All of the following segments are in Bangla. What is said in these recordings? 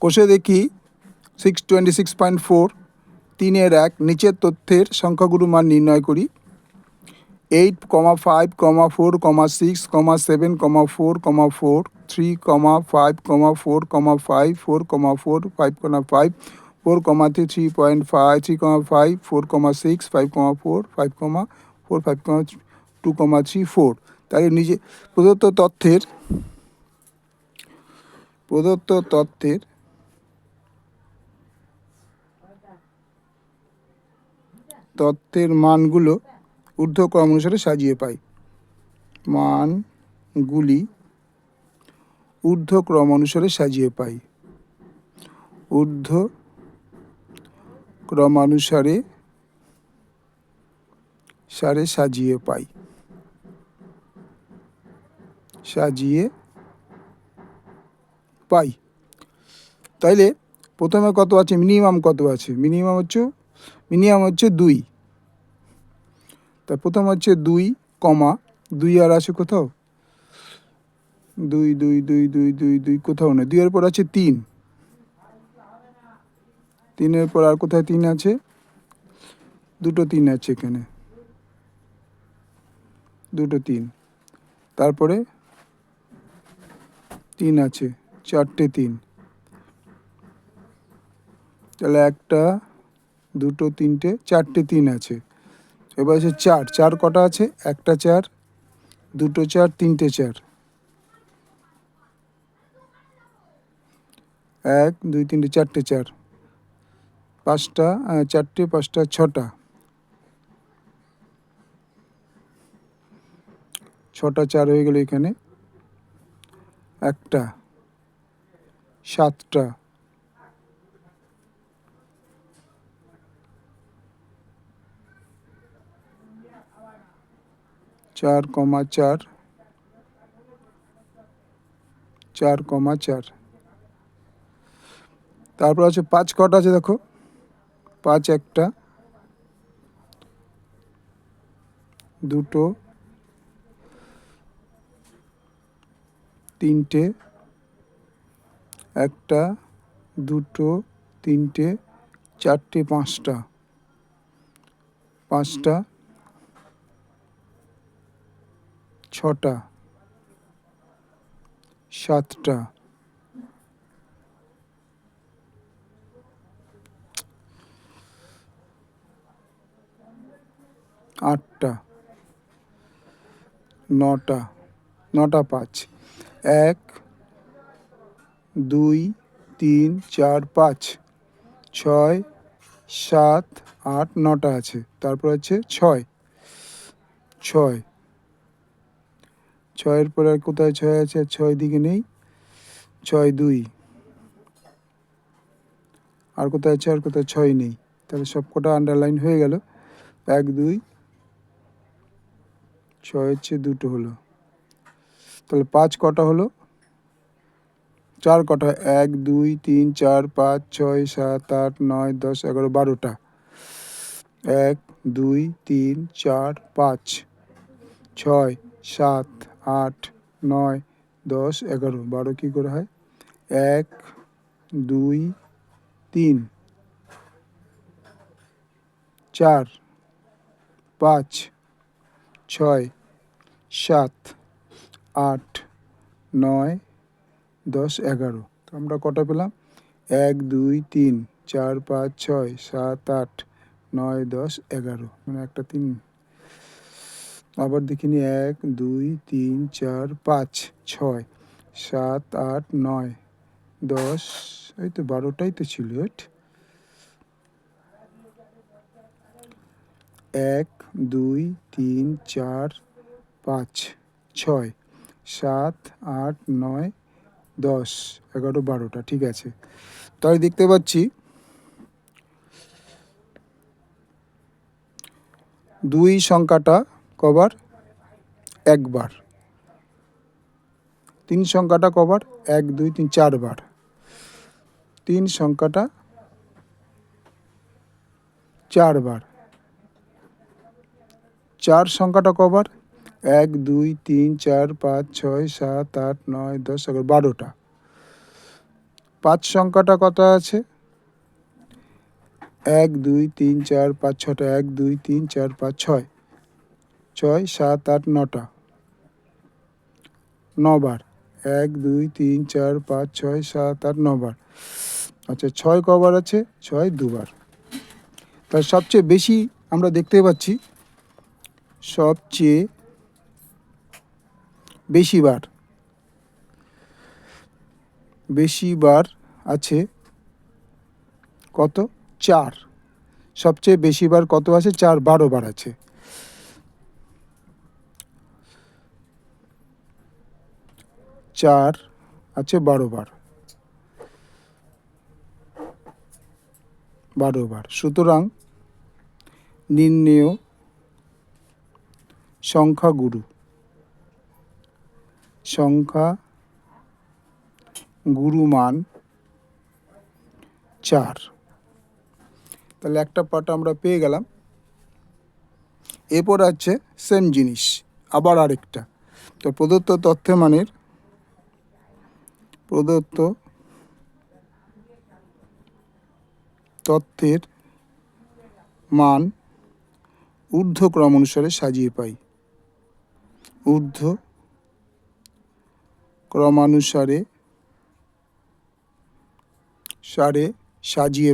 কোষে দেখি 626.4 3-এর 1 নিচের তথ্যের সংখ্যাগুলো মান নির্ণয় করি। 8, 5, 4, 6, 7, 4, 4, 3, 5, 4, 5, 4, 4, 5, 5, 4, 3, 3.5, 3, 5, 4, 6, 5, 4, 5, 4, 5, 2, 3, 4। তাই নিজে প্রদত্ত তথ্যের মানগুলো ঊর্ধ্বক্রম অনুসারে সাজিয়ে পাই। মানগুলি ঊর্ধ্বক্রম অনুসারে সাজিয়ে পাই। ঊর্ধ্বক্রমানুসারে সাজিয়ে পাই। তাইলে প্রথমে কত আছে, মিনিমাম কত আছে? মিনিমাম হচ্ছে 2। তা প্রথম হচ্ছে 2, 2 আর আছে কোথাও? 2 2 2 2 2 2 কোথাও না। 2 এর পর আছে 3, 3-এর পর আর কোথায় 3 আছে? দুটো 3 আছে এখানে, দুটো 3। তারপরে 3 আছে, 4টে 3। তাহলে 1টা 2টো 3টে 4টে 3 আছে। এবার আছে 4, 4 কটা আছে? 1টা 4, 2টো 4, 3টে 4। 1 2 3টে 4টে 4, 5টা 4টে 5টা 6টা, 6টা 4 হয়ে গেল এখানে। 1টা 7টা, 4, 4, 4, 4। তারপর আছে 5 কটা আছে দেখো? 5 1টা, 2টো 3টে, 1টা 2টো 3টে 4টে 5টা, 5টা 6টা, 7টা, 8টা, 9টা, 9টা 5, 1 2 3 4 5, 6 7 8 9টা আছে। তারপর আছে 6, 6-এর পরে আর কোথায় 6 আছে? 6 দিকে নেই। 6 2, আর কোথায় আছে? আর কোথায় 6 নেই। তাহলে সব কটা আন্ডারলাইন হয়ে গেল। 1 2 6 হচ্ছে 2টো হলো। তাহলে 5 কটা হলো? 4 কটা? 1 2 3 4 5 6 7 8 9 10 11 12টা। 1 2 3 4 5 6 7 8 9 10 11 12 কী করে হয়? 1 2 3 4 5 6 7 8 9 10 11। তো আমরা কটা পেলাম? 1 2 3 4 5 6 7 8 9 10 11, মানে একটা 3। আবার দেখিনি। 1 2 3 4 5 6 7 8 9 10, এই তো 12টাই তো ছিল। 1 2 3 4 5 6 7 8 9 10 11 12টা, ঠিক আছে। তাই দেখতে পাচ্ছি 2 সংখ্যাটা কবার? একবার। 3 সংখ্যাটা কবার? 1 2 3 4 বার। 3 সংখ্যাটা 4 বার। 4 সংখ্যাটা কবার? 1 2 3 4 5 6 7 8 9 10 11 12টা। 5 সংখ্যাটা কত আছে? 1 2 3 4 5 6টা 1 2 3 4 5 6 6 7 8 9টা 9 বার 1 2 3 4 5 6 7 8 9 বার। আচ্ছা 6 কবার আছে? 6 দুবার। তার সবচেয়ে বেশি আমরা দেখতে পাচ্ছি সবচেয়ে বেশি বার আছে কত? 4। সবচেয়ে বেশি বার কত আছে? 4 12 বার আছে। চার আছে 12 বার। 12 বার। সুতরাং নির্ণেয় সংখ্যাগুরু মান 4। তাহলে একটা পার্ট আমরা পেয়ে গেলাম। এরপর আছে সেম জিনিস আবার আরেকটা। তো প্রদত্ত তথ্যের মান ঊর্ধ্বক্রম অনুসারে সাজিয়ে পাই। ঊর্ধ্বক্রমানুসারে সাজিয়ে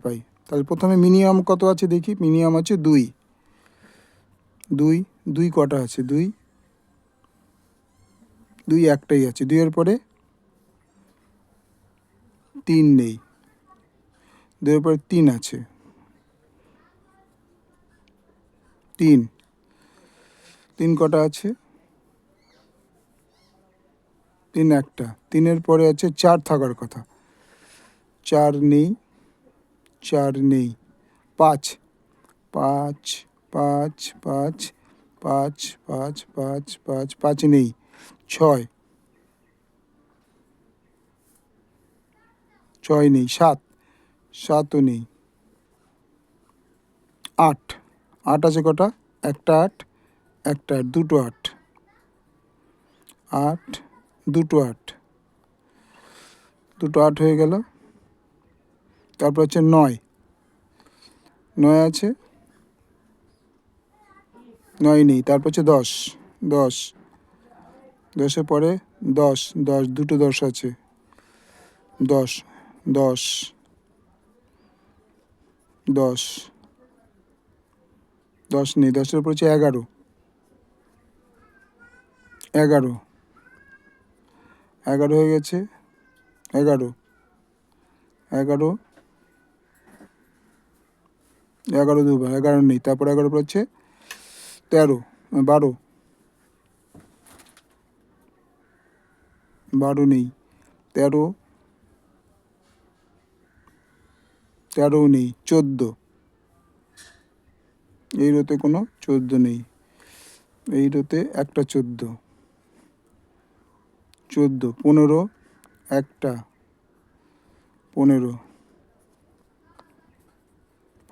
পাই। তাহলে প্রথমে মিনিমাম কত আছে দেখি। মিনিমাম আছে 2। 2 কটা আছে? 2 একটাই আছে। 2 এর পরে 3 নেই। 2 এর পরে 3 আছে। 3 কটা আছে? 3 একটা। 3 এর পরে আছে 4 থাকার কথা। 4 নেই। 5 5 5 5 5 5 5 5 5 নেই। 6 নেই। 7ও নেই। 8 আছে কটা? একটা 8 একটা 8 দুটো 8 দুটো 8 হয়ে গেল। তারপর হচ্ছে 9 আছে? 9 নেই। তারপর হচ্ছে 10 10-এর পরে 10 দুটো 10 আছে। 10 নেই। 10-এর উপর হচ্ছে 11 হয়ে গেছে। 11 দুবার। 11 নেই। তারপর 11 পর হচ্ছে 13 12 নেই। 13 নেই। 14 এই রোতে কোনো 14 নেই। এই রোতে একটা 14 15 একটা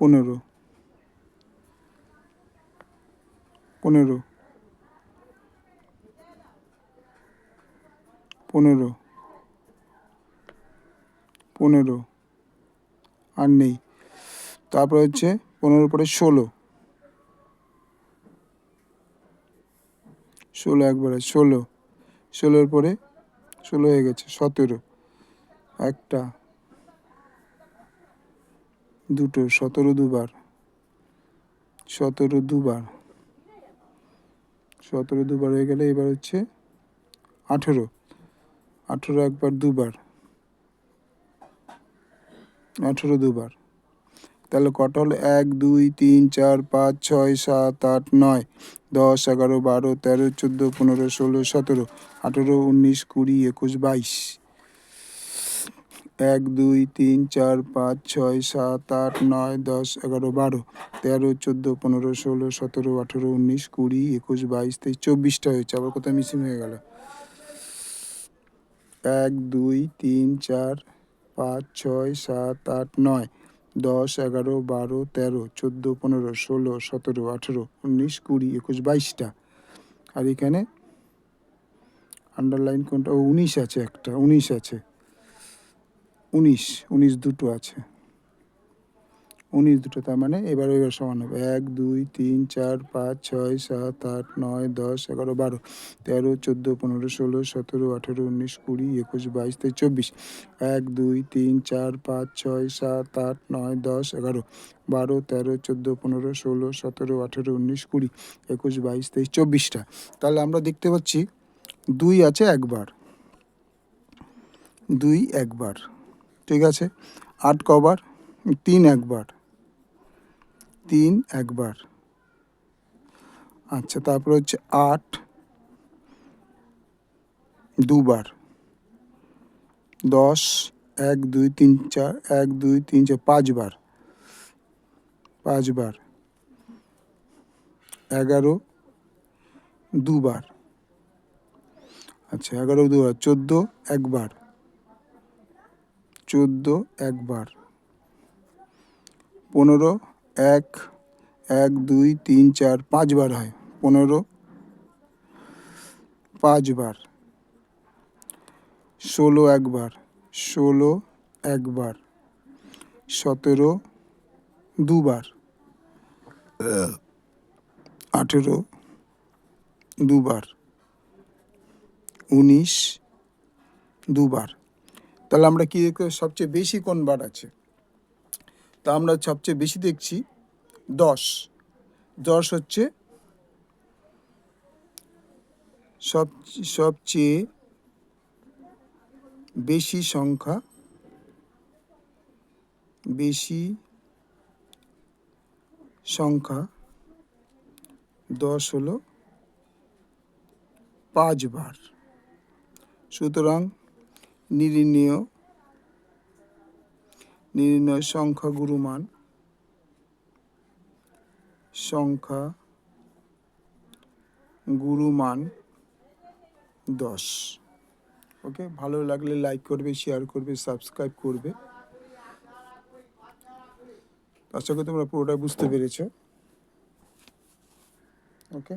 15 আর নেই। তারপরে হচ্ছে 15 পরে 16 একবারে 16-এর পরে 16 হয়ে গেছে। 17 একটা দুটো 17 দুবার 17 দুবার হয়ে গেলে এবার হচ্ছে 18 একবার দুবার 18 দুবার। তাহলে কটা হলো? 1 2 3 4 5 6 7 8 9 10 11 12 13 14 15 16 17 18 19 20 21 22 1 2 3 4 5 6 7 8 9 10 11 12 13 14 15 16 17 18 19 20 21 22 23 24টা হয়েছে। আবার কোথায় মিসিং হয়ে গেল? 1 2 3 4 5 6 7 8 9 10, 11, 12, 13, 14, 15, 16, 17, 18, 19, 20, 21, 22টা। আর এখানে আন্ডারলাইন কোনটা? 19 আছে, একটা 19 আছে, 19 দুটো আছে, 19 দুটো। তার মানে এবার সমান হবে 1, 2, 3, 4, 5, 6, 7, 8, 9, 10, 11, 12, 13, 14, 15, 16, 17, 18, 19, 20, 21, 22, 23, 24। 1, 2, 3, 4, 5, 6, 7, 8, 9, 10, 11, 12, 13, 14, 15, 16, 17, 18, 19, 20, 21, 22, 23, 24টা। তাহলে আমরা দেখতে পাচ্ছি 2 আছে একবার, 2 একবার, ঠিক আছে। 8 কবার? 3 একবার, 3 একবার। আচ্ছা, তারপর হচ্ছে 8 দুবার, 10, 1, 2, 3, 4, 1, 2, 3, 4, 5বার, 5বার। 11 দুবার, আচ্ছা 11 দুবার। 14 একবার, 14 একবার। 15 1, 1, 2, 3, 4, 5বার হয়, 15 5বার। 16 একবার, 16 একবার। 17 দুবার, 18 দুবার, 19 দুবার। তাহলে আমরা কি দেখতে সবচেয়ে বেশি কোন বার আছে? তা আমরা সবচেয়ে বেশি দেখছি 10। 10 হচ্ছে সবচেয়ে বেশি সংখ্যা, বেশি সংখ্যা। 10 হলো 5বার। সুতরাং নির্ণয় সংখ্যা গুরুমান, সংখ্যা গুরুমান 10। ওকে, ভালো লাগলে লাইক করবে, শেয়ার করবে, সাবস্ক্রাইব করবে। আশা করি তোমরা পুরোটা বুঝতে পেরেছো। ওকে।